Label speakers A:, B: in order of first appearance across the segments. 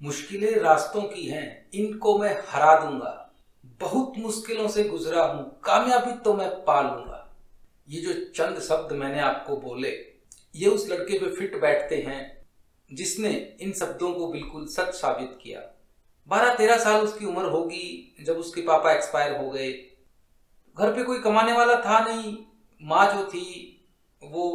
A: मुश्किलें रास्तों की हैं, इनको मैं हरा दूंगा। बहुत मुश्किलों से गुजरा हूं, कामयाबी तो मैं पा लूंगा। ये जो चंद शब्द मैंने आपको बोले, ये उस लड़के पे फिट बैठते हैं जिसने इन शब्दों को बिल्कुल सच साबित किया। 12-13 साल उसकी उम्र होगी जब उसके पापा एक्सपायर हो गए। घर पे कोई कमाने वाला था नहीं। माँ जो थी वो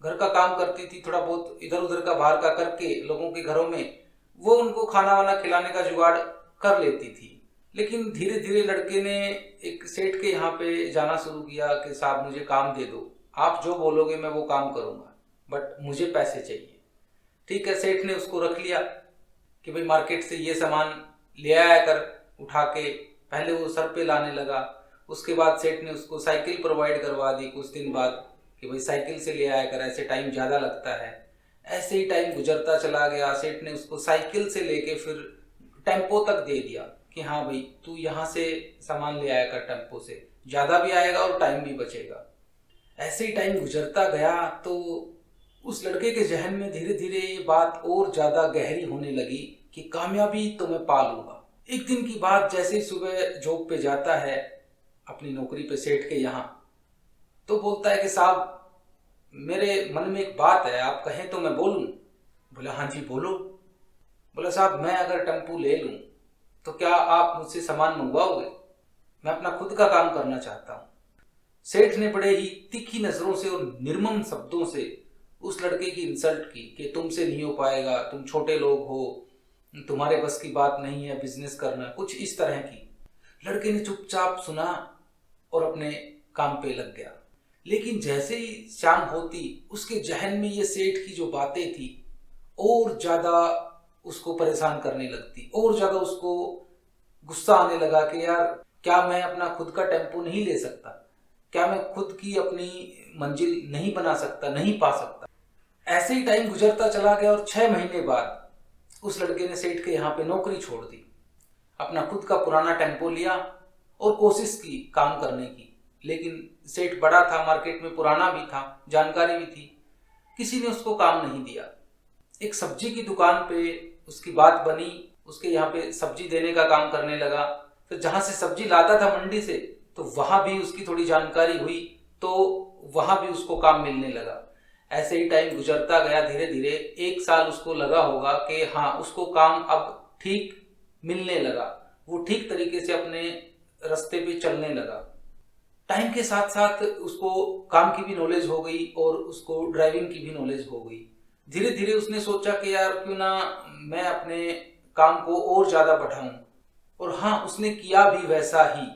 A: घर का काम करती थी, थोड़ा बहुत इधर उधर का बाहर का करके लोगों के घरों में वो उनको खाना वाना खिलाने का जुगाड़ कर लेती थी। लेकिन धीरे धीरे लड़के ने एक सेठ के यहाँ पे जाना शुरू किया कि साहब मुझे काम दे दो, आप जो बोलोगे मैं वो काम करूँगा, बट मुझे पैसे चाहिए। ठीक है, सेठ ने उसको रख लिया कि भाई मार्केट से ये सामान ले आया कर उठा के। पहले वो सर पे लाने लगा, उसके बाद सेठ ने उसको साइकिल प्रोवाइड करवा दी कुछ दिन बाद कि भाई साइकिल से ले आया कर, ऐसे टाइम ज़्यादा लगता है। ऐसे ही टाइम गुजरता चला गया। सेठ ने उसको साइकिल से लेके फिर टेम्पो तक दे दिया कि हाँ भाई तू यहाँ से सामान ले आया कर, टेम्पो से ज़्यादा भी आएगा और टाइम भी बचेगा। ऐसे ही टाइम गुजरता गया तो उस लड़के के जहन में धीरे धीरे ये बात और ज़्यादा गहरी होने लगी कि कामयाबी तो मैं पा लूँगा। एक दिन की बात, जैसे ही सुबह जॉब पे जाता है अपनी नौकरी पे सेठ के यहाँ, तो बोलता है कि साहब मेरे मन में एक बात है, आप कहें तो मैं बोलूं? बोला हाँ जी बोलो। बोला साहब मैं अगर टेम्पू ले लूं तो क्या आप मुझसे सामान मंगवाओगे? मैं अपना खुद का काम करना चाहता हूँ। सेठ ने बड़े ही तीखी नजरों से और निर्मम शब्दों से उस लड़के की इंसल्ट की कि तुमसे नहीं हो पाएगा, तुम छोटे लोग हो, तुम्हारे बस की बात नहीं है बिजनेस करना, कुछ इस तरह की। लड़के ने चुपचाप सुना और अपने काम पे लग गया। लेकिन जैसे ही शाम होती उसके जहन में ये सेठ की जो बातें थी और ज़्यादा उसको परेशान करने लगती, और ज़्यादा उसको गुस्सा आने लगा कि यार क्या मैं अपना खुद का टेम्पो नहीं ले सकता? क्या मैं खुद की अपनी मंजिल नहीं बना सकता, नहीं पा सकता? ऐसे ही टाइम गुजरता चला गया और 6 महीने बाद उस लड़के ने सेठ के यहाँ पे नौकरी छोड़ दी, अपना खुद का पुराना टेम्पो लिया और कोशिश की काम करने की। लेकिन सेठ बड़ा था, मार्केट में पुराना भी था, जानकारी भी थी, किसी ने उसको काम नहीं दिया। एक सब्जी की दुकान पे उसकी बात बनी, उसके यहाँ पे सब्जी देने का काम करने लगा। फिर जहाँ से सब्जी लाता था मंडी से, तो वहाँ भी उसकी थोड़ी जानकारी हुई, तो वहाँ भी उसको काम मिलने लगा। ऐसे ही टाइम गुजरता गया, धीरे धीरे 1 साल उसको लगा होगा कि हाँ उसको काम अब ठीक मिलने लगा, वो ठीक तरीके से अपने रास्ते पे चलने लगा। टाइम के साथ साथ उसको काम की भी नॉलेज हो गई और उसको ड्राइविंग की भी नॉलेज हो गई। धीरे धीरे उसने सोचा कि यार क्यों ना मैं अपने काम को और ज़्यादा बढ़ाऊं। और हाँ, उसने किया भी वैसा ही,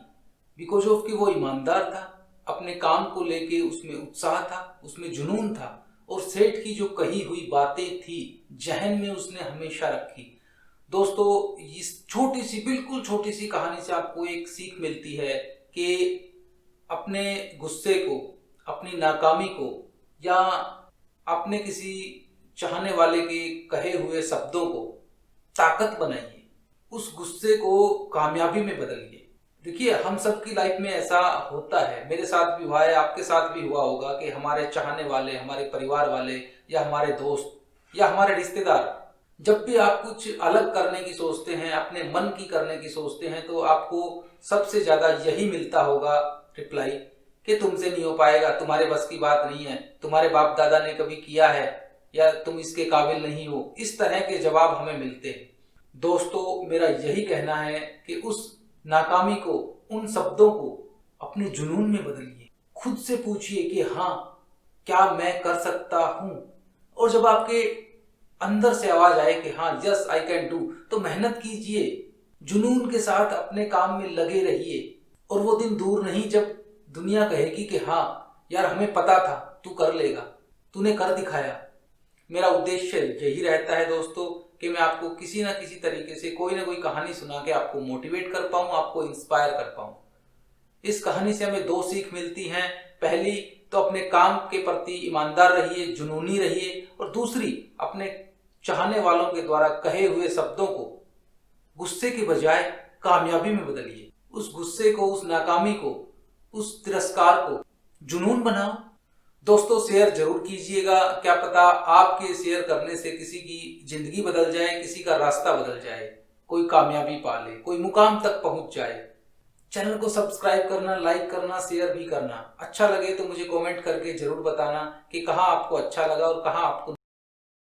A: बिकॉज ऑफ कि वो ईमानदार था, अपने काम को लेके उसमें उत्साह था, उसमें जुनून था, और सेठ की जो कही हुई बातें थी जहन में उसने हमेशा रखी। दोस्तों, इस छोटी सी, बिल्कुल छोटी सी कहानी से आपको एक सीख मिलती है कि अपने गुस्से को, अपनी नाकामी को, या अपने किसी चाहने वाले के कहे हुए शब्दों को ताकत बनाइए, उस गुस्से को कामयाबी में बदलिए। देखिए, हम सबकी लाइफ में ऐसा होता है, मेरे साथ भी हुआ है, आपके साथ भी हुआ होगा कि हमारे चाहने वाले, हमारे परिवार वाले, या हमारे दोस्त या हमारे रिश्तेदार, जब भी आप कुछ अलग करने की सोचते हैं, अपने मन की करने की सोचते हैं, तो आपको सबसे ज्यादा यही मिलता होगा रिप्लाई कि तुमसे नहीं हो पाएगा, तुम्हारे बस की बात नहीं है, तुम्हारे बाप दादा ने कभी किया है, या तुम इसके काबिल नहीं हो। इस तरह के जवाब हमें मिलते हैं। दोस्तों, मेरा यही कहना है कि उस नाकामी को, उन शब्दों को अपने जुनून में बदलिए। खुद से पूछिए कि हाँ क्या मैं कर सकता हूं। और जब आपके अंदर से आवाज आए कि हाँ यस आई कैन डू, तो मेहनत कीजिए, जुनून के साथ अपने काम में लगे रहिए। और वो दिन दूर नहीं जब दुनिया कहेगी कि हाँ यार हमें पता था तू कर लेगा, तूने कर दिखाया। मेरा उद्देश्य यही रहता है दोस्तों कि मैं आपको किसी ना किसी तरीके से कोई ना कोई कहानी सुना के आपको मोटिवेट कर पाऊँ, आपको इंस्पायर कर पाऊँ। इस कहानी से हमें 2 सीख मिलती हैं। पहली तो अपने काम के प्रति ईमानदार रहिए, जुनूनी रहिए, और दूसरी अपने चाहने वालों के द्वारा कहे हुए शब्दों को गुस्से के बजाय कामयाबी में बदलिए। उस गुस्से को, उस नाकामी को, उस तिरस्कार को जुनून बनाओ, दोस्तों शेयर जरूर कीजिएगा, क्या पता आपके शेयर करने से किसी की जिंदगी बदल जाए, किसी का रास्ता बदल जाए, कोई कामयाबी पा ले, कोई मुकाम तक पहुंच जाए। चैनल को सब्सक्राइब करना, लाइक करना, शेयर भी करना। अच्छा लगे तो मुझे कमेंट करके जरूर बताना कि कहाँ आपको अच्छा लगा और कहाँ आपको